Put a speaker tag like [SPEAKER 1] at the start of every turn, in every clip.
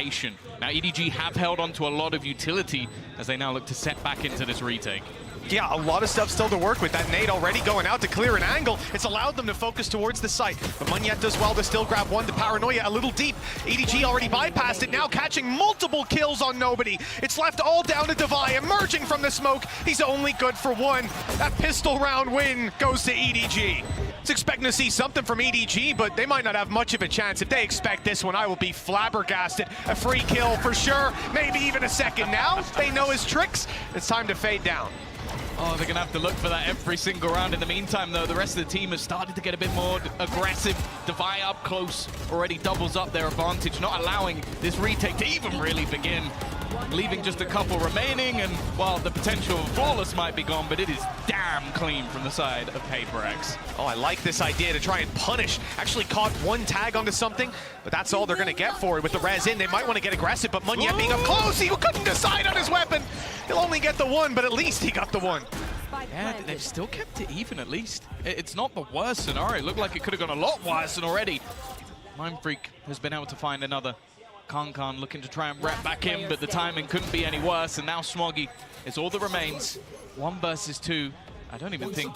[SPEAKER 1] patient. Now EDG have held on to a lot of utility as they now look to set back into this retake.
[SPEAKER 2] Yeah, a lot of stuff still to work with. That nade already going out to clear an angle. It's allowed them to focus towards the site. But Munyet does well to still grab one. The Paranoia a little deep. EDG already bypassed it, now catching multiple kills on nobody. It's left all down to Devi, emerging from the smoke. He's only good for one. That pistol round win goes to EDG. It's expecting to see something from EDG, but they might not have much of a chance. If they expect this one, I will be flabbergasted. A free kill for sure, maybe even a second now. They know his tricks. It's time to fade down.
[SPEAKER 1] Oh, they're going to have to look for that every single round. In the meantime, though, the rest of the team has started to get a bit more aggressive. Devi up close already doubles up their advantage, not allowing this retake to even really begin. Leaving just a couple remaining, and while the potential of flawless might be gone, but it is damn clean from the side of PaperX.
[SPEAKER 2] Oh, I like this idea to try and punish. Actually caught one tag onto something, but that's all they're going to get for it. With the res in, they might want to get aggressive, but Munyet being up close, he couldn't decide on his weapon. He'll only get the one, but at least he got the one.
[SPEAKER 1] Yeah, they've still kept it even at least. It's not the worst scenario. It looked like it could have gone a lot worse than already. Mindfreak has been able to find another. Kankan looking to try and wrap back in, but the timing couldn't be any worse, and now Smoggy is all that remains. 1 versus 2. I don't even think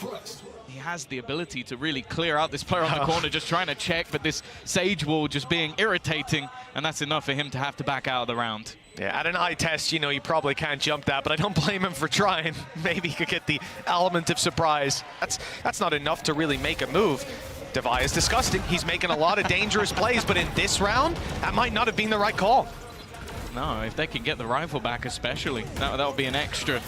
[SPEAKER 1] he has the ability to really clear out this player on the corner, just trying to check, but this Sage wall just being irritating, and that's enough for him to have to back out of the round.
[SPEAKER 2] Yeah, at an eye test, you know, you probably can't jump that, but I don't blame him for trying. Maybe he could get the element of surprise. That's not enough to really make a move. Devi is disgusting. He's making a lot of dangerous plays, but in this round, that might not have been the right call.
[SPEAKER 1] No, if they can get the rifle back especially, that would be an extra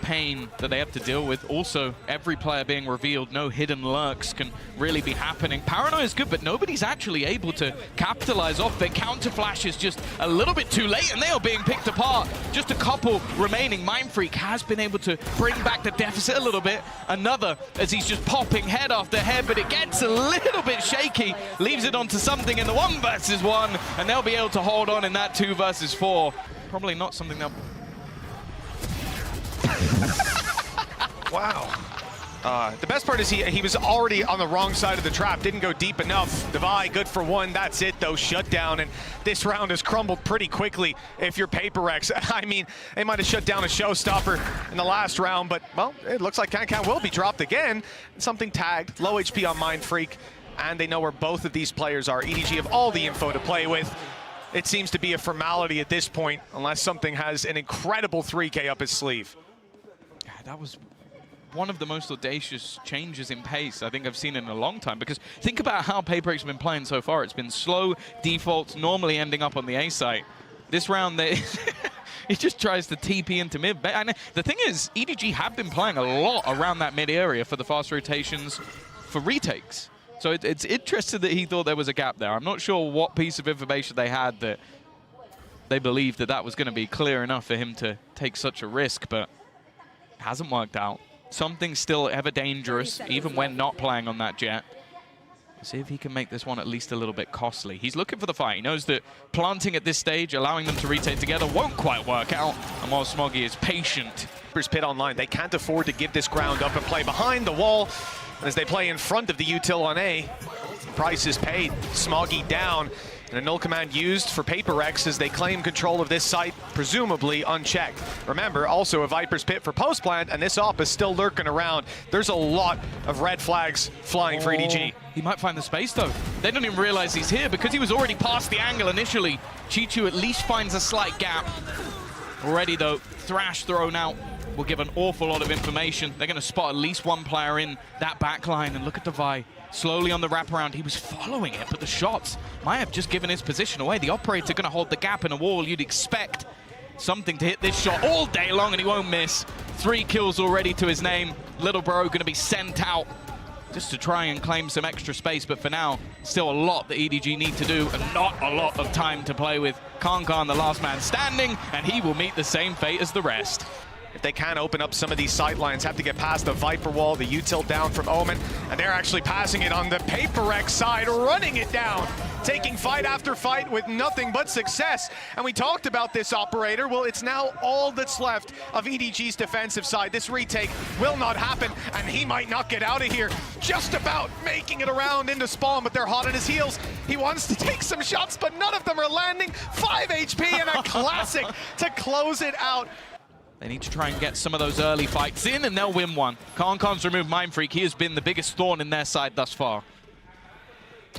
[SPEAKER 1] pain that they have to deal with. Also, every player being revealed, no hidden lurks can really be happening. Paranoia is good, but nobody's actually able to capitalize off it. Counter flash is just a little bit too late, and they are being picked apart. Just a couple remaining. Mindfreak has been able to bring back the deficit a little bit. Another, as he's just popping head after head, but it gets a little bit shaky. Leaves it onto something in the 1 versus 1, and they'll be able to hold on in that 2 versus 4. Probably not something they'll...
[SPEAKER 2] Wow. The best part is he was already on the wrong side of the trap, didn't go deep enough. Devi, good for 1, that's it though, shut down, and this round has crumbled pretty quickly if you're PaperX. I mean, they might have shut down a showstopper in the last round, but, well, it looks like Kankan will be dropped again. Something tagged, low HP on Mindfreak, and they know where both of these players are. EDG have all the info to play with. It seems to be a formality at this point, unless something has an incredible 3K up his sleeve.
[SPEAKER 1] That was one of the most audacious changes in pace I think I've seen in a long time, because think about how PaperX has been playing so far. It's been slow defaults, normally ending up on the A site. This round, he just tries to TP into mid. And the thing is, EDG have been playing a lot around that mid area for the fast rotations for retakes. So it's interesting that he thought there was a gap there. I'm not sure what piece of information they had that they believed that was going to be clear enough for him to take such a risk, but hasn't worked out. Something's still ever dangerous, even when not playing on that jet. See if he can make this one at least a little bit costly. He's looking for the fight. He knows that planting at this stage, allowing them to retake together, won't quite work out. And while Smoggy is patient.
[SPEAKER 2] Pit online, they can't afford to give this ground up and play behind the wall. And as they play in front of the util on A, price is paid. Smoggy down. And a null command used for PaperX as they claim control of this site, presumably unchecked. Remember, also a Viper's Pit for post-plant, and this op is still lurking around. There's a lot of red flags flying for EDG.
[SPEAKER 1] He might find the space, though. They don't even realize he's here because he was already past the angle initially. Chichu at least finds a slight gap. Already, though, Thrash thrown out will give an awful lot of information. They're going to spot at least 1 player in that back line, and look at Devi. Slowly on the wraparound, he was following it, but the shots might have just given his position away. The operator going to hold the gap in a wall. You'd expect something to hit this shot all day long, and he won't miss. 3 kills already to his name. Little bro going to be sent out just to try and claim some extra space, but for now, still a lot that EDG need to do, and not a lot of time to play with. Kankan, the last man standing, and he will meet the same fate as the rest.
[SPEAKER 2] if they can open up some of these sidelines, have to get past the Viper wall, the util down from Omen, and they're actually passing it on the PaperX side, running it down, taking fight after fight with nothing but success. And we talked about this, operator. Well, it's now all that's left of EDG's defensive side. This retake will not happen, and he might not get out of here. Just about making it around into spawn, but they're hot on his heels. He wants to take some shots, but none of them are landing. 5 HP and a classic to close it out.
[SPEAKER 1] They need to try and get some of those early fights in, and they'll win one. Khan's removed Mindfreak. He has been the biggest thorn in their side thus far.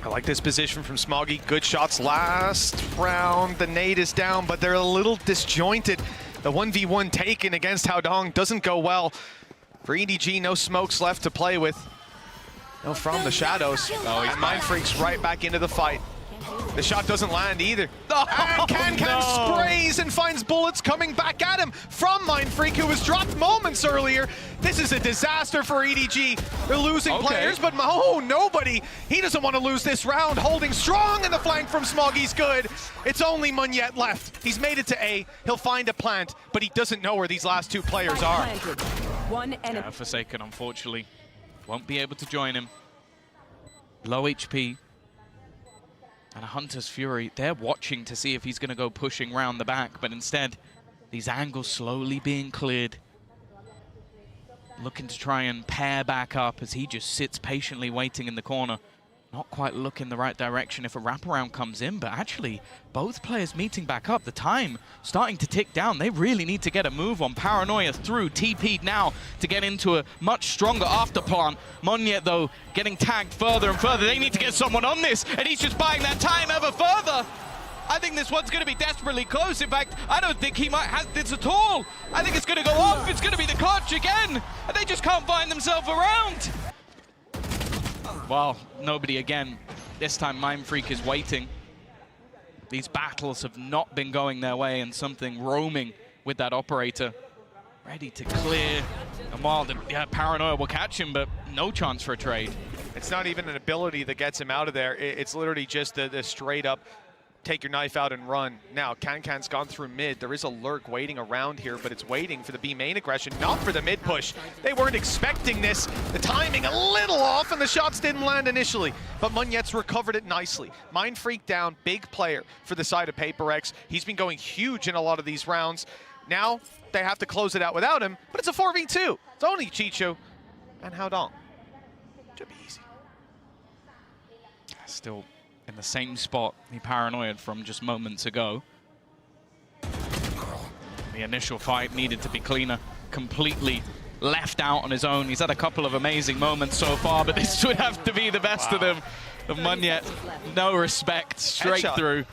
[SPEAKER 2] I like this position from Smoggy. Good shots last round. The nade is down, but they're a little disjointed. The 1v1 taken against Haodong doesn't go well. For EDG, no smokes left to play with. No from the shadows.
[SPEAKER 1] Oh,
[SPEAKER 2] and Mindfreak's right back into the fight. The shot doesn't land either. And Can sprays and finds bullets coming back at him from Mindfreak, who was dropped moments earlier. This is a disaster for EDG. They're losing players, but nobody. He doesn't want to lose this round. Holding strong in the flank from Smoggy's good. It's only Munyet left. He's made it to A. He'll find a plant, but he doesn't know where these last two players are.
[SPEAKER 1] Forsaken, unfortunately, won't be able to join him. Low HP. And a Hunter's Fury, they're watching to see if he's going to go pushing round the back, but instead, these angles slowly being cleared. Looking to try and pair back up as he just sits patiently waiting in the corner. Not quite looking the right direction if a wraparound comes in, but actually, both players meeting back up. The time starting to tick down. They really need to get a move on. Paranoia through, TP'd now to get into a much stronger after plan. Munyet, though, getting tagged further and further. They need to get someone on this, and he's just buying that time ever further. I think this one's going to be desperately close. In fact, I don't think he might have this at all. I think it's going to go off. It's going to be the clutch again, and they just can't find themselves around. Well, nobody again. This time Mindfreak is waiting. These battles have not been going their way, and something roaming with that operator. Ready to clear. And while the Paranoia will catch him, but no chance for a trade.
[SPEAKER 2] It's not even an ability that gets him out of there. It's literally just the straight up take your knife out and run. Now, Can's gone through mid. There is a lurk waiting around here, but it's waiting for the B main aggression, not for the mid push. They weren't expecting this. The timing a little off, and the shots didn't land initially, but Munyet's recovered it nicely. Mindfreak down, big player for the side of PaperX. He's been going huge in a lot of these rounds. Now, they have to close it out without him, but it's a 4v2. It's only Chicho and Haodong. Should be easy.
[SPEAKER 1] Still in the same spot he paranoid from just moments ago. The initial fight needed to be cleaner. Completely left out on his own. He's had a couple of amazing moments so far, but this would have to be the best of them. Of Munyet, no respect, straight through.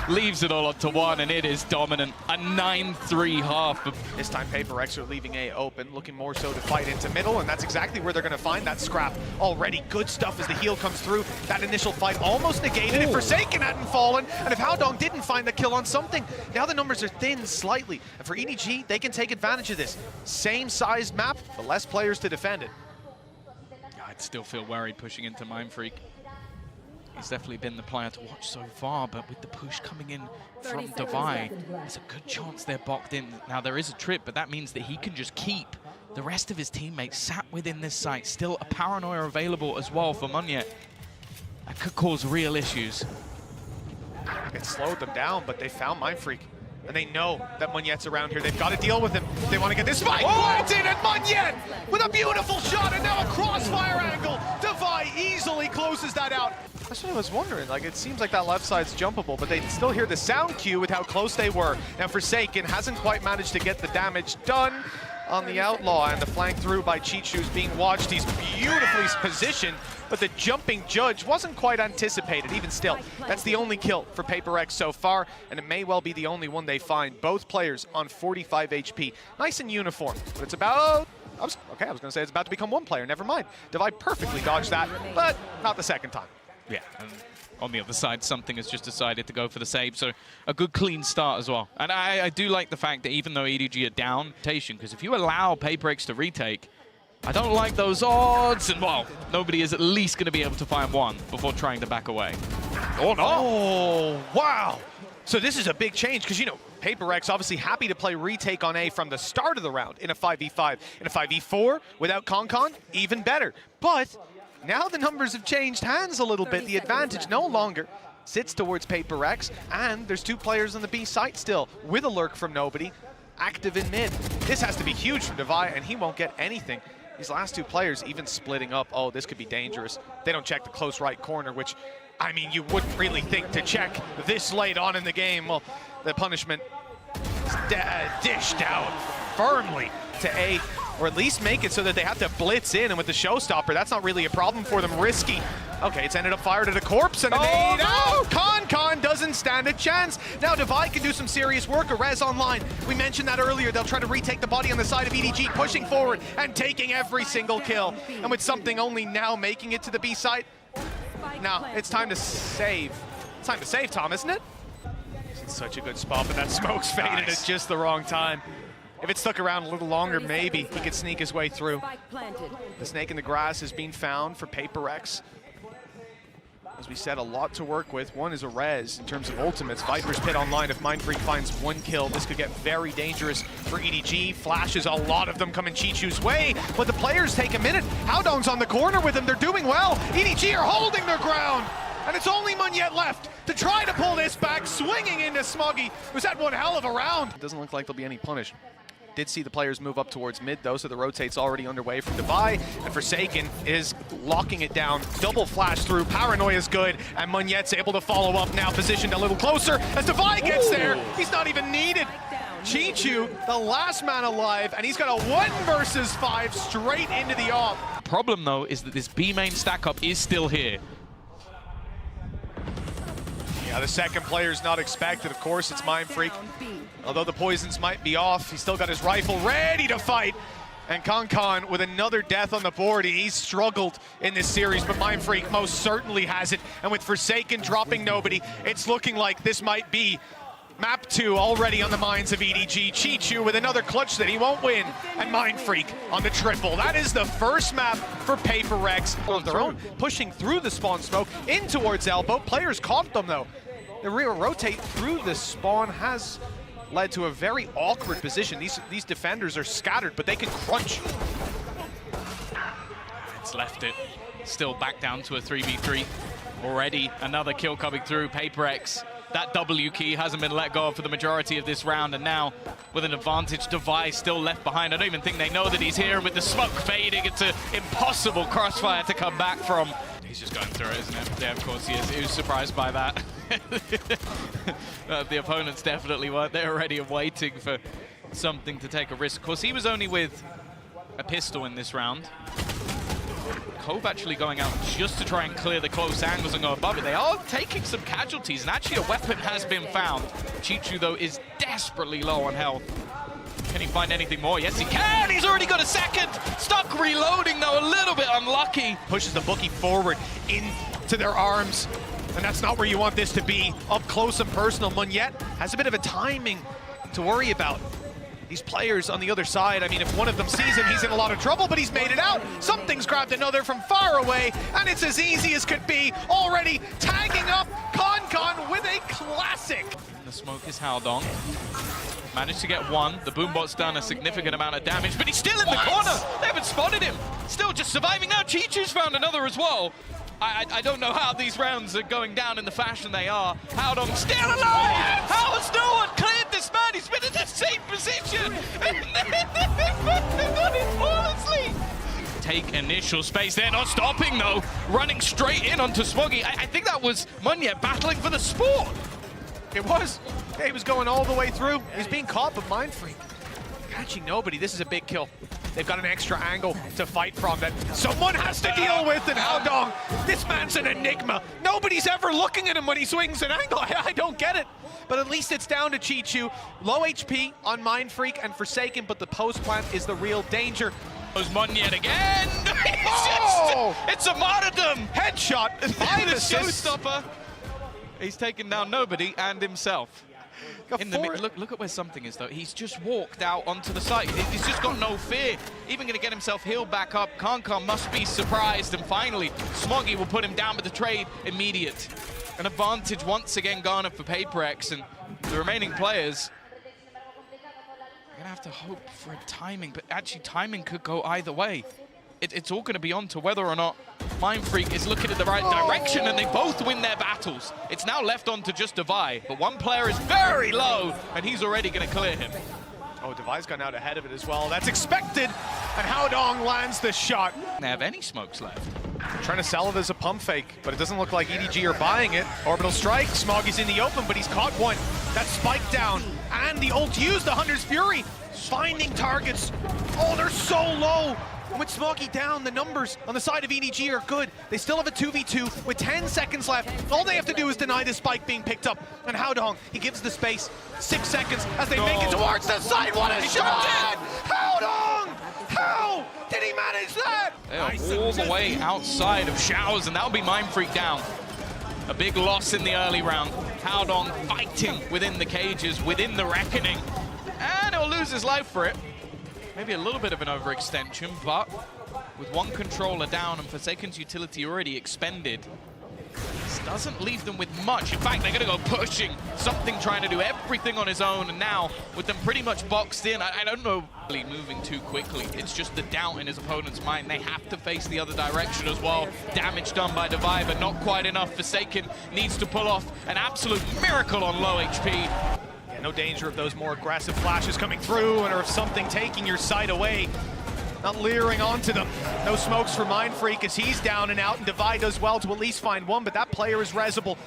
[SPEAKER 1] Leaves it all up to one, and it is dominant. A 9-3 half.
[SPEAKER 2] This time PaperX are leaving A open, looking more so to fight into middle, and that's exactly where they're going to find that scrap. Already good stuff as the heal comes through. That initial fight almost negated if Forsaken hadn't fallen, and if Haodong didn't find the kill on something. Now the numbers are thin slightly, and for EDG, they can take advantage of this. Same sized map, but less players to defend it.
[SPEAKER 1] I'd still feel worried pushing into Mindfreak. He's definitely been the player to watch so far, but with the push coming in from Devi, there's a good chance they're boxed in. Now, there is a trip, but that means that he can just keep the rest of his teammates sat within this site. Still a Paranoia available as well for Munyet. That could cause real issues.
[SPEAKER 2] It slowed them down, but they found Mindfreak. And they know that Munyet's around here. They've got to deal with him. They want to get this fight planted, and Munyet with a beautiful shot, and now a crossfire angle. Devi easily closes that out. That's what I was wondering. Like, it seems like that left side's jumpable, but they still hear the sound cue with how close they were. Now Forsaken hasn't quite managed to get the damage done on the Outlaw, and the flank through by Chichu's being watched. He's beautifully positioned, but the jumping judge wasn't quite anticipated. Even still, that's the only kill for PaperX so far, and it may well be the only one they find. Both players on 45 HP. Nice and uniform, but it's about... I was going to say it's about to become one player. Never mind. Devi perfectly dodged that, but not the second time.
[SPEAKER 1] Yeah, and on the other side, something has just decided to go for the save, so a good clean start as well. And I do like the fact that even though EDG are down, because if you allow PaperX to retake, I don't like those odds, and well, nobody is at least going to be able to find one before trying to back away. Oh no!
[SPEAKER 2] Oh, wow! So this is a big change because, you know, PaperX obviously happy to play retake on A from the start of the round in a 5v5. In a 5v4 without Concon, even better. But now the numbers have changed hands a little bit. The advantage no longer sits towards PaperX, and there's 2 players on the B site still with a lurk from nobody, active in mid. This has to be huge for Devi, and he won't get anything. These last 2 players even splitting up. Oh, this could be dangerous. They don't check the close right corner, which, I mean, you wouldn't really think to check this late on in the game. Well, the punishment is dished out firmly to A, or at least make it so that they have to blitz in, and with the showstopper, that's not really a problem for them. Risky. Okay, it's ended up fired at a corpse and a nade. Oh, Concon doesn't stand a chance. Now Devi can do some serious work. A res online. We mentioned that earlier. They'll try to retake the body on the side of EDG, pushing forward and taking every single kill. And with something only now making it to the B site, now it's time to save. It's time to save, Tom, isn't it? He's in such a good spot, but that smoke's faded at just the wrong time. If it stuck around a little longer, maybe he could sneak his way through. The snake in the grass has been found for PaperX. As we said, a lot to work with. One is a res in terms of ultimates. Viper's Pit online. If Mindfreak finds 1 kill, this could get very dangerous for EDG. Flashes, a lot of them coming Chichu's way, but the players take a minute. Howdong's on the corner with him. They're doing well. EDG are holding their ground, and it's only Munyet left to try to pull this back, swinging into Smoggy, who's had one hell of a round. It doesn't look like there'll be any punish. Did see the players move up towards mid, though, so the rotate's already underway for Devi, and Forsaken is locking it down. Double flash through, Paranoia's good, and Munyet's able to follow up now, positioned a little closer as Devi gets there. He's not even needed. Chichu, the last man alive, and he's got a 1 versus 5 straight into the off.
[SPEAKER 1] Problem, though, is that this B main stack-up is still here.
[SPEAKER 2] Yeah, the second player's not expected. Of course, it's Mindfreak. Although the poisons might be off, he's still got his rifle ready to fight. And Concon with another death on the board. He's struggled in this series, but Mindfreak most certainly has it. And with Forsaken dropping nobody, it's looking like this might be map 2 already on the minds of EDG. Chichu with another clutch that he won't win, and Mindfreak on the triple. That is the first map for PaperX of their own, pushing through the spawn smoke in towards elbow. Players caught them though. The rear rotate through the spawn has led to a very awkward position. These defenders are scattered, but they can crunch.
[SPEAKER 1] It's left it. Still back down to a 3v3. Already another kill coming through. PaperX, that W key hasn't been let go of for the majority of this round, and now with an advantage, Devi still left behind. I don't even think they know that he's here, and with the smoke fading, it's an impossible crossfire to come back from. He's just going through it, isn't it? Yeah, of course he is. He was surprised by that. The opponents definitely weren't. They were already waiting for something to take a risk. Of course, he was only with a pistol in this round. Cove actually going out just to try and clear the close angles and go above it. They are taking some casualties, and actually a weapon has been found. Chichu, though, is desperately low on health. Can he find anything more? Yes, he can! He's already got a second! Stuck reloading, though, a little bit unlucky.
[SPEAKER 2] Pushes the bookie forward into their arms, and that's not where you want this to be. Up close and personal. Munyet has a bit of a timing to worry about. These players on the other side, I mean, if one of them sees him, he's in a lot of trouble, but he's made it out. Something's grabbed another from far away, and it's as easy as could be. Already tagging up Concon with a classic.
[SPEAKER 1] The smoke is Howdong. Managed to get 1. The Boombot's done a significant amount of damage, but he's still in the corner. They haven't spotted him. Still just surviving now. Chichu's found another as well. I don't know how these rounds are going down in the fashion they are. Howdong still alive! How has no one cleared this man? He's been in the same position! And they've got him flawlessly! Take initial space. They're not stopping, though. Running straight in onto Smoggy. I think that was Munyet battling for the sport.
[SPEAKER 2] It was. He was going all the way through. He's being caught, but Mindfreak catching nobody. This is a big kill. They've got an extra angle to fight from that someone has to deal with, and Howdong, this man's an enigma. Nobody's ever looking at him when he swings an angle. I don't get it. But at least it's down to Chichu. Low HP on Mindfreak and Forsaken, but the post plant is the real danger.
[SPEAKER 1] Goes Munyet again. It's a martyrdom.
[SPEAKER 2] Headshot. 5
[SPEAKER 1] The
[SPEAKER 2] assists.
[SPEAKER 1] showstopper. He's taken down nobody and himself. Look at where something is, though. He's just walked out onto the site. He's just got no fear. Even going to get himself healed back up. Kankan must be surprised. And finally, Smoggy will put him down with the trade immediate. An advantage once again garnered for PaperX, and the remaining players are going to have to hope for a timing. But actually, timing could go either way. It's all going to be on to whether or not Mindfreak is looking in the right direction, and they both win their battles. It's now left on to just Devi, but one player is very low, and he's already going to clear him.
[SPEAKER 2] Oh, Devi's gone out ahead of it as well. That's expected, and Haodong lands the shot.
[SPEAKER 1] They have any smokes left.
[SPEAKER 2] Trying to sell it as a pump fake, but it doesn't look like EDG are buying it. Orbital strike, Smoggy's in the open, but he's caught one. That spike down, and the ult used, the Hunter's Fury, finding targets. Oh, they're so low. With Smoggy down, the numbers on the side of EDG are good. They still have a 2v2 with 10 seconds left. All they have to do is deny the spike being picked up. And Haodong, he gives the space. 6 seconds as they make it towards the side. What a shot! Haodong! How did he manage that?
[SPEAKER 1] They are all the way outside of Showers, and that'll be Mindfreak down. A big loss in the early round. Haodong fighting within the cages, within the reckoning. And he'll lose his life for it. Maybe a little bit of an overextension, but with one controller down and Forsaken's utility already expended, this doesn't leave them with much. In fact, they're going to go pushing, something trying to do everything on his own, and now with them pretty much boxed in, I don't know, moving too quickly. It's just the doubt in his opponent's mind. They have to face the other direction as well. Damage done by Devi, but not quite enough. Forsaken needs to pull off an absolute miracle on low HP.
[SPEAKER 2] No danger of those more aggressive flashes coming through, or of something taking your sight away. Not leering onto them. No smokes for Mindfreak as he's down and out, and Devi does well to at least find one, but that player is Rezible.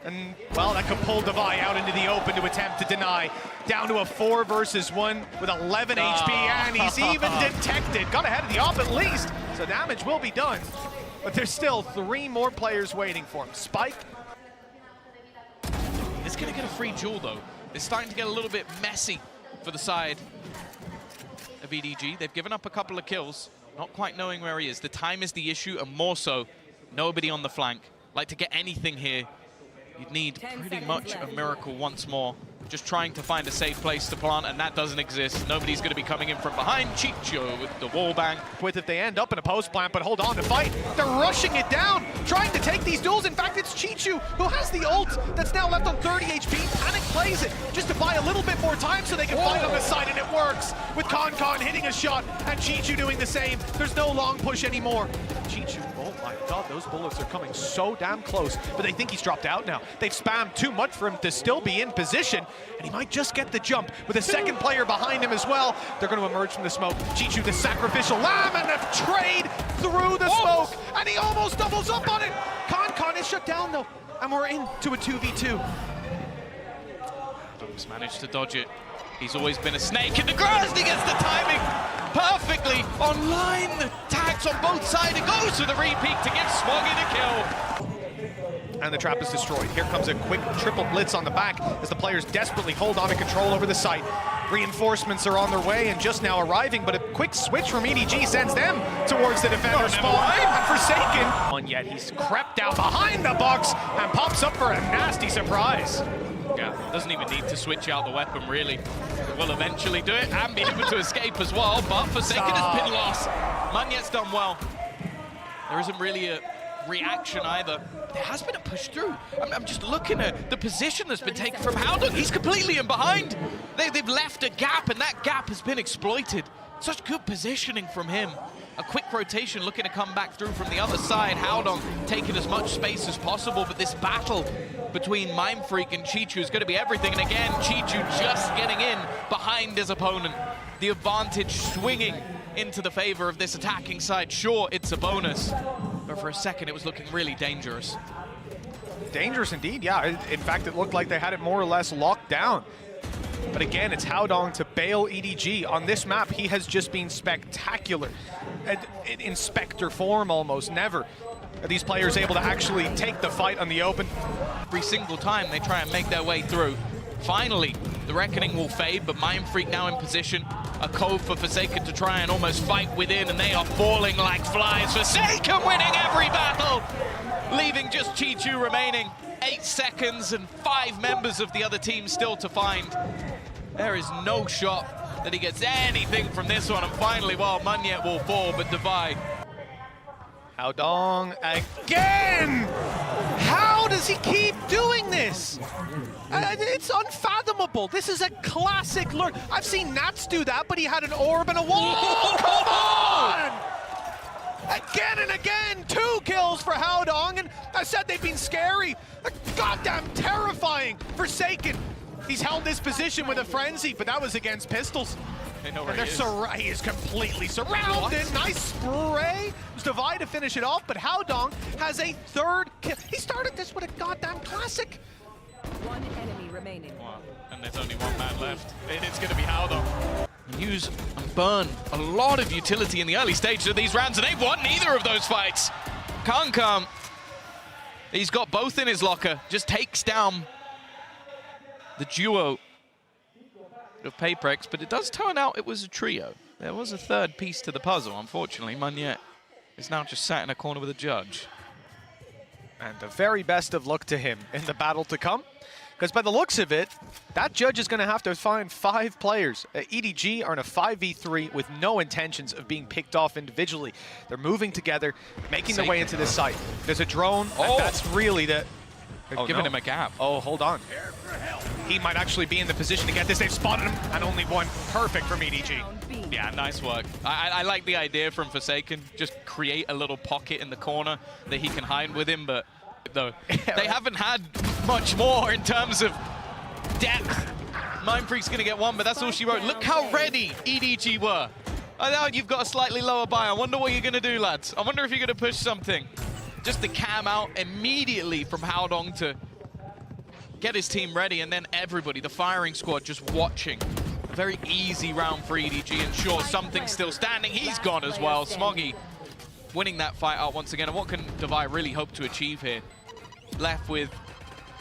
[SPEAKER 2] And, well, that could pull Devi out into the open to attempt to deny. Down to a 4 versus 1 with 11 HP, and he's even detected. Got ahead of the op at least, so damage will be done. But there's still 3 more players waiting for him. Spike.
[SPEAKER 1] He's going to get a free duel, though. It's starting to get a little bit messy for the side of EDG. They've given up a couple of kills, not quite knowing where he is. The time is the issue, and more so, nobody on the flank. Like, to get anything here, you'd need pretty much a miracle once more. Just trying to find a safe place to plant, and that doesn't exist. Nobody's going to be coming in from behind. Chicho with the wall bang.
[SPEAKER 2] With if they end up in a post plant, but hold on to fight. They're rushing it down, trying to take these duels. In fact, it's Chichu who has the ult that's now left on 30 HP. Panic plays it just to buy a little bit more time so they can fight on the side, and it works. With Kankan hitting a shot and Chichu doing the same. There's no long push anymore. Chichu, oh my god, those bullets are coming so damn close, but they think he's dropped out now. They've spammed too much for him to still be in position, and he might just get the jump with a second player behind him as well. They're going to emerge from the smoke. Chichu, the sacrificial lamb, and a trade through the smoke, and he almost doubles up on it. Kankan is shut down though, and we're into a 2v2.
[SPEAKER 1] He's managed to dodge it. He's always been a snake in the grass, and he gets the timing perfectly online. The tags on both sides. It goes to the repeat to give Smoggy the kill.
[SPEAKER 2] And the trap is destroyed. Here comes a quick triple blitz on the back as the players desperately hold on to control over the site. Reinforcements are on their way and just now arriving, but a quick switch from EDG sends them towards the defender spawn. And Forsaken, yet he's crept down behind the box and pops up for a nasty surprise.
[SPEAKER 1] Yeah, doesn't even need to switch out the weapon, really. Will eventually do it and be able to escape as well, but Forsaken has been lost. Munyet's done well. There isn't really a reaction either. There has been a push through. I'm just looking at the position that's been taken from Haodong. He's completely in behind. They've left a gap, and that gap has been exploited. Such good positioning from him. A quick rotation looking to come back through from the other side. Haodong taking as much space as possible, but this battle between Mindfreak and Chichu is going to be everything. And again, Chichu just getting in behind his opponent. The advantage swinging into the favor of this attacking side. Sure, it's a bonus, but for a second it was looking really dangerous.
[SPEAKER 2] Dangerous indeed, yeah. In fact, it looked like they had it more or less locked down. But again, it's Haodong to bail EDG. On this map, he has just been spectacular. In Spectre form almost. Never are these players able to actually take the fight on the open.
[SPEAKER 1] Every single time they try and make their way through. Finally, the reckoning will fade, but Mindfreak now in position. A cove for Forsaken to try and almost fight within, and they are falling like flies. Forsaken winning every battle, leaving just Chichu remaining. 8 seconds and 5 members of the other team still to find. There is no shot that he gets anything from this one, and finally, well, Munyet will fall, but Divide.
[SPEAKER 2] Haodong again! How does he keep doing this? It's unfathomable. This is a classic lure. I've seen Nats do that, but he had an orb and a wall. Oh, come on! Again and again, 2 kills for Haodong, and I said they've been scary. They're goddamn terrifying. Forsaken. He's held this position with a frenzy, but that was against pistols.
[SPEAKER 1] They know where
[SPEAKER 2] He is completely surrounded. What? Nice spray. It was Divide to finish it off, but Haodong has a 3rd kill. He started this with a goddamn classic.
[SPEAKER 3] 1 enemy remaining.
[SPEAKER 1] Wow. And there's only 1 man left. It's going to be Haodong. Use and burn a lot of utility in the early stages of these rounds, and they've won neither of those fights. Kankam, he's got both in his locker, just takes down the duo of Paprex, but it does turn out it was a trio. There was a 3rd piece to the puzzle. Unfortunately, Munyet is now just sat in a corner with a judge.
[SPEAKER 2] And the very best of luck to him in the battle to come. Because by the looks of it, that judge is going to have to find 5 players. EDG are in a 5v3 with no intentions of being picked off individually. They're moving together, making their way into this site. There's a drone, and that's really the...
[SPEAKER 1] They're giving him a gap.
[SPEAKER 2] Oh, hold on. He might actually be in the position to get this. They've spotted him, and only 1. Perfect from EDG.
[SPEAKER 1] Yeah, nice work. I like the idea from Forsaken. Just create a little pocket in the corner that he can hide with him, but though they haven't had much more in terms of depth. Mindfreak's going to get 1, but that's all she wrote. Look how ready EDG were. I know you've got a slightly lower buy. I wonder what you're going to do, lads. I wonder if you're going to push something. Just the cam out immediately from Haodong to get his team ready, and then everybody, the firing squad, just watching. A very easy round for EDG, and sure, something's still standing. He's gone as well. Smoggy winning that fight out once again. And what can Divide really hope to achieve here? Left with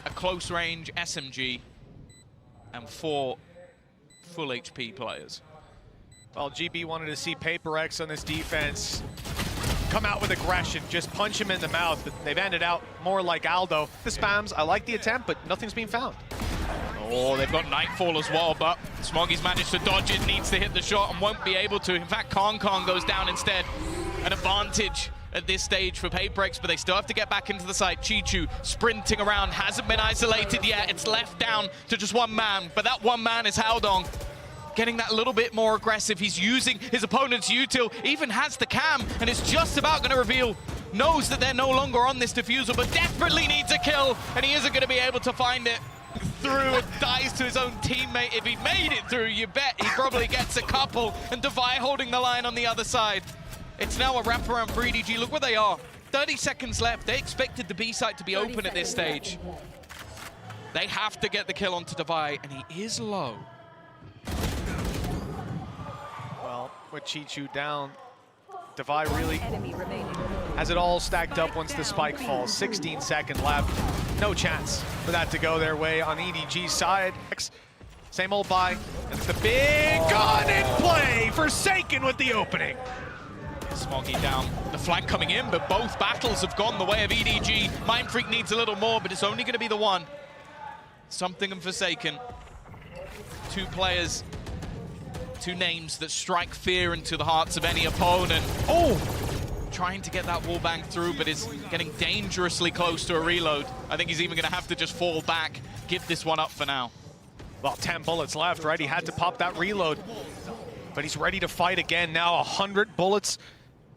[SPEAKER 1] a close range SMG and 4 full HP players.
[SPEAKER 2] Well, GB wanted to see Paperex on this defense come out with aggression, just punch him in the mouth, but they've ended out more like Aldo. The spams, I like the attempt, but nothing's been found.
[SPEAKER 1] Oh, they've got Nightfall as well, but Smoggy's managed to dodge it, needs to hit the shot and won't be able to. In fact, Kong goes down instead. An advantage at this stage for Paperex, but they still have to get back into the site. Chichu sprinting around, hasn't been isolated yet. It's left down to just 1 man, but that 1 man is Haodong. Getting that a little bit more aggressive. He's using his opponent's util, even has the cam, and it's just about going to reveal. Knows that they're no longer on this diffusal, but desperately needs a kill, and he isn't going to be able to find it. Through, dies to his own teammate. If he made it through, you bet he probably gets a couple, and Divide holding the line on the other side. It's now a wraparound for EDG. Look where they are. 30 seconds left. They expected the B site to be open at this stage. They have to get the kill onto Divide, and he is low.
[SPEAKER 2] Well, with Chichu down, Divide really has it all stacked up once the spike falls. 16-second left. No chance for that to go their way on EDG's side. Same old buy. And it's the big gun in play. Forsaken with the opening.
[SPEAKER 1] Smoggy down. The flank coming in, but both battles have gone the way of EDG. Mindfreak needs a little more, but it's only going to be the 1. Something and Forsaken. 2 players, 2 names that strike fear into the hearts of any opponent. Oh! Trying to get that wall bang through, but is getting dangerously close to a reload. I think he's even going to have to just fall back, give this one up for now.
[SPEAKER 2] Well, 10 bullets left, right? He had to pop that reload, but he's ready to fight again now. 100 bullets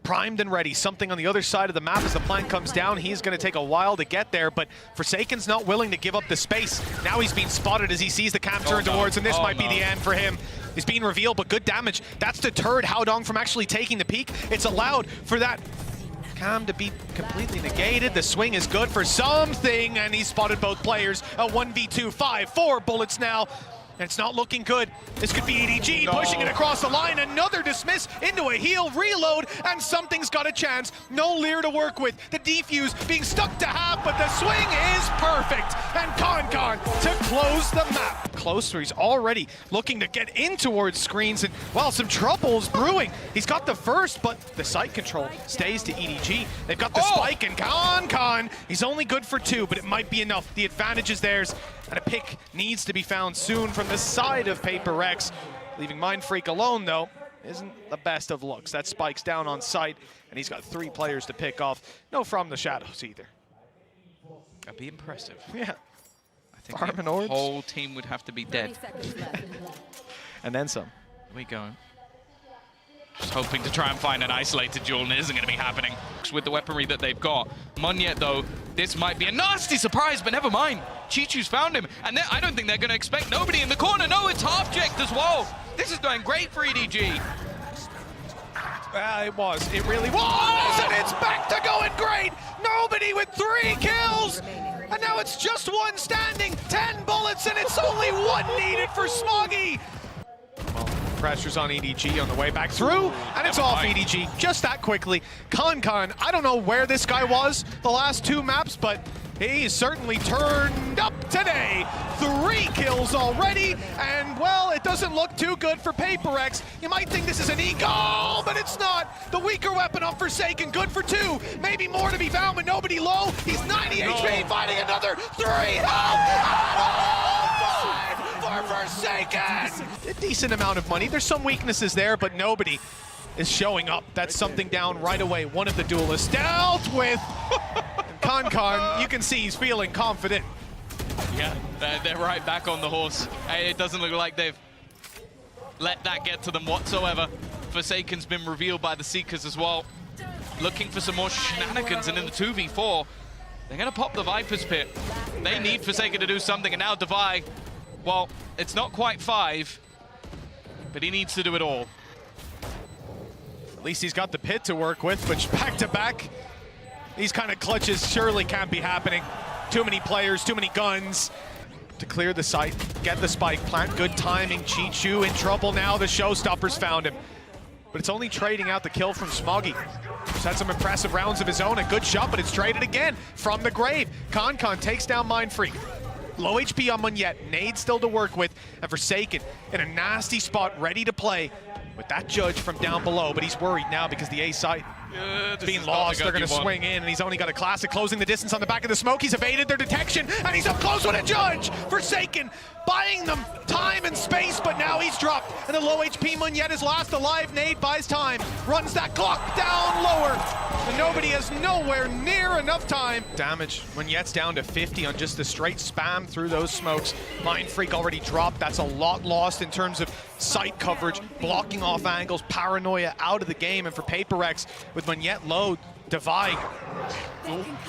[SPEAKER 2] primed and ready. Something on the other side of the map as the plank comes down. He's going to take a while to get there, but Forsaken's not willing to give up the space. Now he's being spotted as he sees the cam turn towards, and this might be the end for him. He's being revealed, but good damage. That's deterred Haodong from actually taking the peak. It's allowed for that cam to be completely negated. The swing is good for something, and he's spotted both players. A 1v2, 4 bullets now. And it's not looking good. This could be EDG pushing it across the line. Another dismiss into a heal, reload, and something's got a chance. No Lear to work with. The defuse being stuck to half, but the swing is perfect. And Con to close the map. Closer, he's already looking to get in towards screens, and well, some trouble's brewing. He's got the first, but the site control stays to EDG. They've got the spike, and Con, he's only good for 2, but it might be enough. The advantage is theirs, and a pick needs to be found soon from the side of Paper Rex. Leaving Mindfreak alone, though, isn't the best of looks. That spike's down on site, and he's got 3 players to pick off. No from the shadows either.
[SPEAKER 1] That'd be impressive.
[SPEAKER 2] Yeah.
[SPEAKER 1] I think
[SPEAKER 2] Farming
[SPEAKER 1] the
[SPEAKER 2] orbs.
[SPEAKER 1] whole team would have to be dead.
[SPEAKER 3] 30 seconds left.
[SPEAKER 2] And then some.
[SPEAKER 1] Here we go. Just hoping to try and find an isolated duel, and it isn't going to be happening with the weaponry that they've got. Munyet, though, this might be a nasty surprise, but never mind. Chichu's found him, and I don't think they're going to expect nobody in the corner. No, it's Half-Ject as well. This is going great for EDG.
[SPEAKER 2] It was. It really was, and it's back to going great. Nobody with 3 kills. And now it's just 1 standing, 10 bullets, and it's only 1 needed for Smoggy. Well, pressure's on EDG on the way back through, and it's off EDG just that quickly. Con, I don't know where this guy was the last 2 maps, but he's certainly turned up today. 3 kills already, and well, it doesn't look too good for Paper X. You might think this is an eagle, but it's not. The weaker weapon of Forsaken, good for 2. Maybe more to be found, but nobody low. He's 90 HP, finding another 3. For Forsaken! A decent amount of money. There's some weaknesses there, but nobody is showing up. That's something down right away. One of the duelists dealt with. Con, you can see he's feeling confident.
[SPEAKER 1] Yeah, they're right back on the horse. It doesn't look like they've let that get to them whatsoever. Forsaken's been revealed by the Seekers as well. Looking for some more shenanigans, and in the 2v4, they're going to pop the Viper's Pit. They need Forsaken to do something, and now Devi, well, it's not quite 5, but he needs to do it all.
[SPEAKER 2] At least he's got the pit to work with, but back-to-back, these kind of clutches surely can't be happening. Too many players, too many guns. To clear the site, get the spike plant, good timing. Chichu in trouble now, the showstoppers found him. But it's only trading out the kill from Smoggy. He's had some impressive rounds of his own, a good shot, but it's traded again from the grave. Con takes down Mindfreak. Low HP on Munyet, nade still to work with, and Forsaken in a nasty spot, ready to play with that judge from down below, but he's worried now because the A site being lost. They're going to swing in, and he's only got a classic closing the distance on the back of the smoke. He's evaded their detection, and he's up close with a judge. Forsaken buying them time and space, but now he's dropped, and the low HP Munyet is last alive. Nade buys time, runs that clock down lower, and nobody has nowhere near enough time. Damage, Munyet's down to 50 on just the straight spam through those smokes. Mindfreak already dropped. That's a lot lost in terms of site coverage, blocking off angles, paranoia out of the game, and for Paper X, with Munyet low, Devi,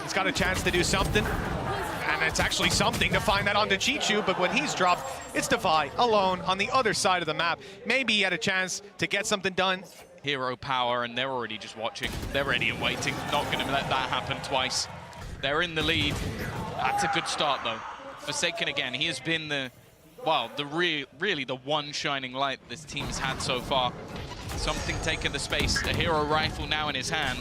[SPEAKER 2] he's got a chance to do something. And it's actually something to find that onto Chichu, but when he's dropped, it's Devi alone on the other side of the map. Maybe he had a chance to get something done.
[SPEAKER 1] Hero power, and they're already just watching. They're ready and waiting. Not going to let that happen twice. They're in the lead. That's a good start, though. Forsaken again. He has been the, well, really the one shining light this team has had so far. Something taking the space. A hero rifle now in his hand.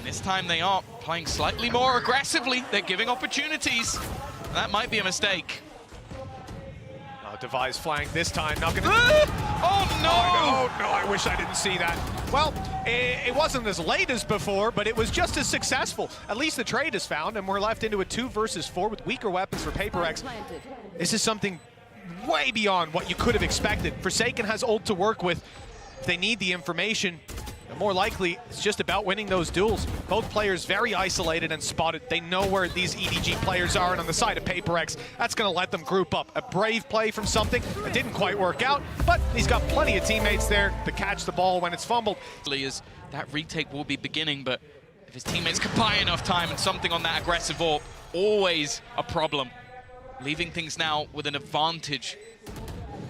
[SPEAKER 1] This time they are playing slightly more aggressively. They're giving opportunities. That might be a mistake.
[SPEAKER 2] Oh, Devi's flanked this time. Not gonna.
[SPEAKER 1] Oh no!
[SPEAKER 2] No, I wish I didn't see that. Well, it wasn't as late as before, but it was just as successful. At least the trade is found, and we're left into a 2 versus 4 with weaker weapons for Paper X. This is something way beyond what you could have expected. Forsaken has ult to work with. If they need the information, more likely, it's just about winning those duels. Both players very isolated and spotted. They know where these EDG players are, and on the side of Paper X, that's going to let them group up. A brave play from something that didn't quite work out, but he's got plenty of teammates there to catch the ball when it's fumbled.
[SPEAKER 1] As that retake will be beginning, but if his teammates can buy enough time and something on that aggressive AWP, always a problem. Leaving things now with an advantage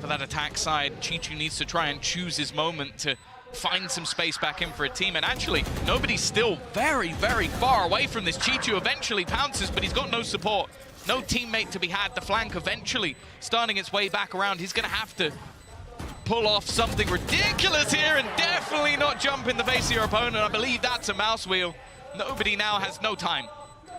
[SPEAKER 1] for that attack side. Chichu needs to try and choose his moment to find some space back in for a team, and actually nobody's still very far away from this. Chichu eventually pounces, but he's got no support. no teammate to be had. The flank eventually starting its way back around. He's going to have to pull off something ridiculous here and definitely not jump in the face of your opponent. I believe that's a mouse wheel. Nobody now has no time,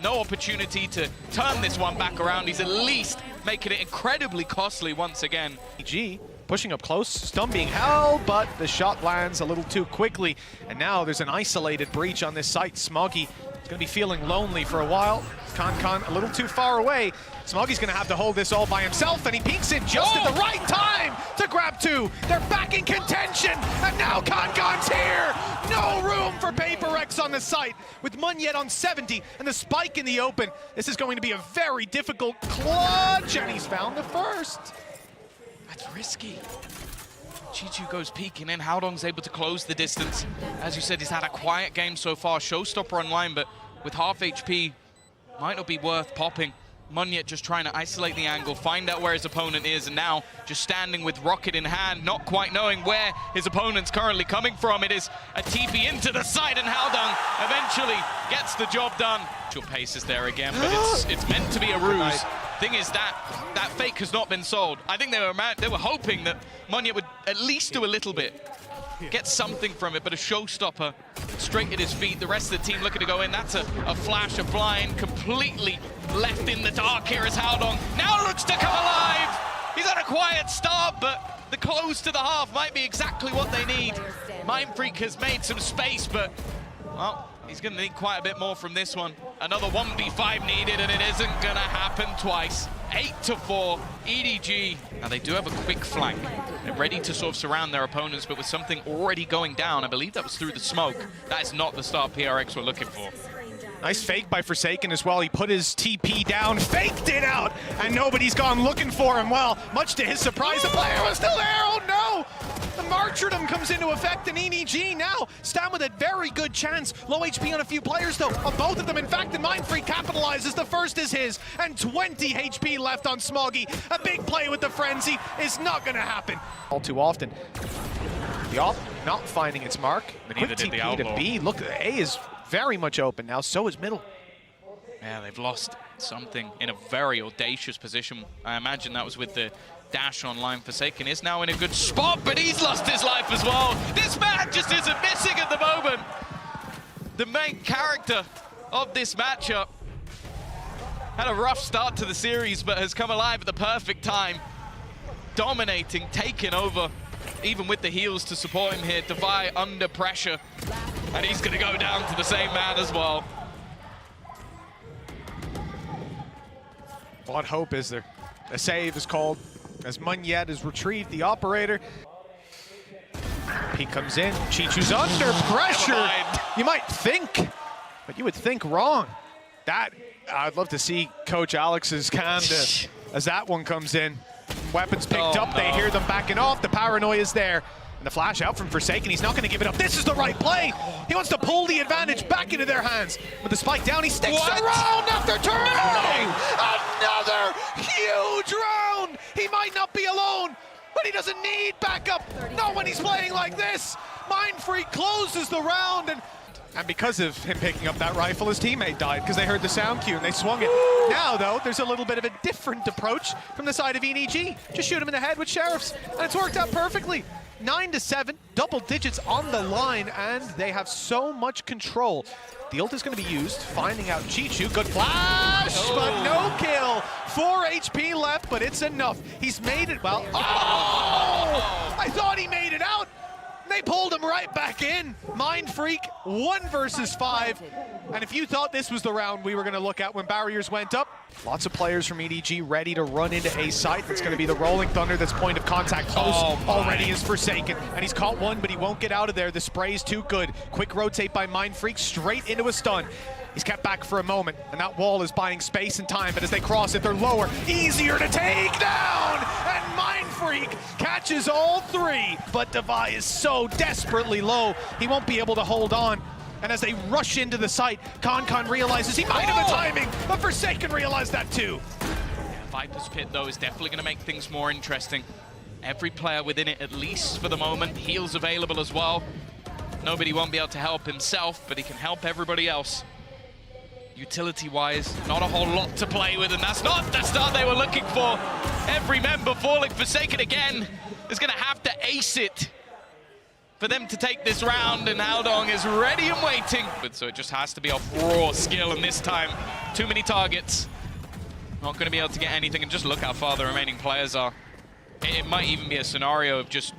[SPEAKER 1] no opportunity to turn this one back around. He's at least making it incredibly costly once again.
[SPEAKER 2] G pushing up close, stun being held, but the shot lands a little too quickly. And now there's an isolated breach on this site. Smoggy is going to be feeling lonely for a while. Con a little too far away. Smoggy's going to have to hold this all by himself, and he peeks in just at the right time to grab two. They're back in contention, and now Con's here. No room for Paper Rex on the site with Munyet on 70 and the spike in the open. This is going to be a very difficult clutch, and he's found the first.
[SPEAKER 1] That's risky. Chichu goes peeking in. Haodong's able to close the distance. As you said, he's had a quiet game so far. Showstopper online, but with half HP, might not be worth popping. Munyet just trying to isolate the angle, find out where his opponent is, and now just standing with rocket in hand, not quite knowing where his opponent's currently coming from. It is a TP into the side, and Haodong eventually gets the job done. Pace is there again, but it's meant to be a ruse. Thing is that fake has not been sold. I think they were hoping that Munyet would at least do a little bit, get something from it, but a showstopper straight at his feet. The rest of the team looking to go in. That's a flash, a blind, completely left in the dark here as Haodong now looks to come alive. He's had a quiet start, but the close to the half might be exactly what they need. Mindfreak has made some space, but, well, he's going to need quite a bit more from this one. Another 1v5 needed, and it isn't going to happen twice. 8-4, EDG. Now, they do have a quick flank. They're ready to sort of surround their opponents, but with something already going down, I believe that was through the smoke. That is not the start PRX were looking for.
[SPEAKER 2] Nice fake by Forsaken as well. He put his TP down, faked it out, and nobody's gone looking for him. Well, much to his surprise, the player was still there. Oh, no! The martyrdom comes into effect, and EDG now stand with a very good chance. Low HP on a few players, though, on both of them. In fact, the Mindfreak capitalizes. The first is his, and 20 HP left on Smoggy. A big play with the Frenzy is not going to happen. All too often. The off not finding its mark.
[SPEAKER 1] But neither did the Outlaw.
[SPEAKER 2] To B. Look, A is very much open now, so is middle.
[SPEAKER 1] Yeah, they've lost something in a very audacious position. I imagine that was with the dash online. Forsaken is now in a good spot, but he's lost his life as well. This man just isn't missing at the moment. The main character of this matchup had a rough start to the series, but has come alive at the perfect time. Dominating, taking over, even with the heals to support him here. Devi under pressure, and he's going to go down to the same man as well.
[SPEAKER 2] What hope is there? A save is called as Munyet is retrieved the operator. He comes in, Chichu's under pressure. You might think, but you would think wrong. That, I'd love to see Coach Alex's cam as that one comes in. Weapons picked up, they hear them backing off, the paranoia is there. And the flash out from Forsaken, he's not going to give it up. This is the right play. He wants to pull the advantage back into their hands. With the spike down, he sticks around after turning. Another huge round. He might not be alone, but he doesn't need backup. Not when he's playing like this. Mindfreak closes the round, and because of him picking up that rifle, his teammate died because they heard the sound cue and they swung it. Now, though, there's a little bit of a different approach from the side of EDG. Just shoot him in the head with Sheriffs, and it's worked out perfectly. 9-7, double digits on the line, and they have so much control. The ult is going to be used, finding out Chichu. Good flash, but no kill. 4 HP left, but it's enough. He's made it, well, oh! I thought he made it out. They pulled him right back in. Mindfreak, 1 versus 5. And if you thought this was the round we were going to look at when barriers went up, lots of players from EDG ready to run into a site. That's going to be the Rolling Thunder. That's point of contact close. Already is Forsaken. And he's caught one, but he won't get out of there. The spray is too good. Quick rotate by Mindfreak, straight into a stun. He's kept back for a moment, and that wall is buying space and time, but as they cross it, they're lower. Easier to take down! And Mindfreak catches all 3, but Devi is so desperately low, he won't be able to hold on. And as they rush into the site, Con realizes he might have the timing, but Forsaken realized that too.
[SPEAKER 1] Yeah, Viper's Pit, though, is definitely going to make things more interesting. Every player within it, at least for the moment. Heals available as well. Nobody won't be able to help himself, but he can help everybody else. Utility-wise, not a whole lot to play with, and that's not the start they were looking for. Every member falling. Forsaken again is going to have to ace it for them to take this round, and Haldong is ready and waiting. So it just has to be off raw skill, and this time, too many targets. Not going to be able to get anything, and just look how far the remaining players are. It might even be a scenario of just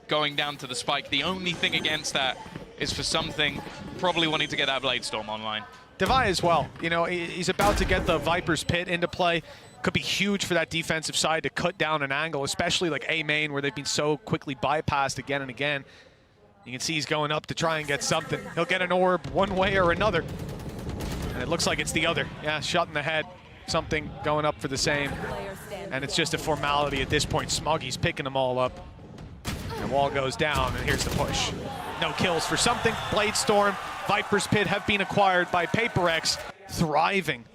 [SPEAKER 1] going down to the spike. The only thing against that is for something probably wanting to get that Blade Storm online.
[SPEAKER 2] Devi as well. You know, he's about to get the Viper's Pit into play. Could be huge for that defensive side to cut down an angle, especially like A main, where they've been so quickly bypassed again and again. You can see he's going up to try and get something. He'll get an orb one way or another. And it looks like it's the other. Yeah, shot in the head. Something going up for the same. And it's just a formality at this point. Smoggy's picking them all up. And wall goes down, and here's the push. No kills for something. Blade Storm, Viper's Pit have been acquired by PaperX. Thriving.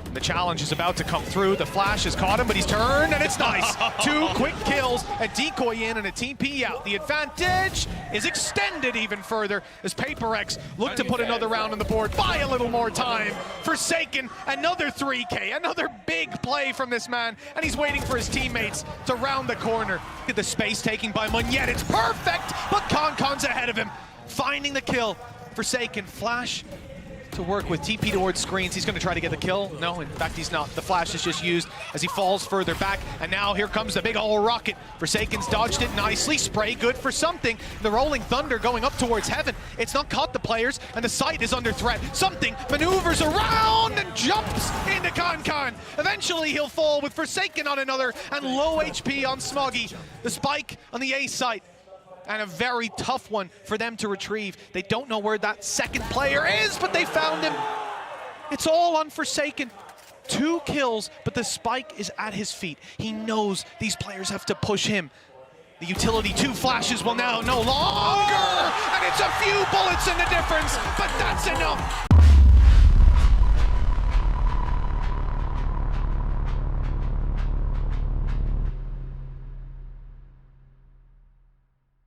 [SPEAKER 2] And the challenge is about to come through. The flash has caught him, but he's turned, and it's nice. 2 quick kills, a decoy in, and a TP out. The advantage is extended even further as PaperX look to put another round on the board. Buy a little more time. Forsaken, another 3K, another big play from this man, and he's waiting for his teammates to round the corner. The space taking by Munyet, it's perfect, but Concon's ahead of him. Finding the kill. Forsaken, flash to work with, TP towards screens. He's going to try to get the kill. No, in fact, he's not. The flash is just used as he falls further back. And now here comes the big old rocket. Forsaken's dodged it nicely. Spray good for something. The rolling thunder going up towards heaven. It's not caught the players, and the site is under threat. Something maneuvers around and jumps into Concon. Eventually he'll fall with Forsaken on another and low HP on Smoggy. The spike on the A site. And a very tough one for them to retrieve. They don't know where that second player is, but they found him. It's all on Forsaken. 2 kills, but the spike is at his feet. He knows these players have to push him. The utility 2 flashes will now no longer, and it's a few bullets in the difference, but that's enough.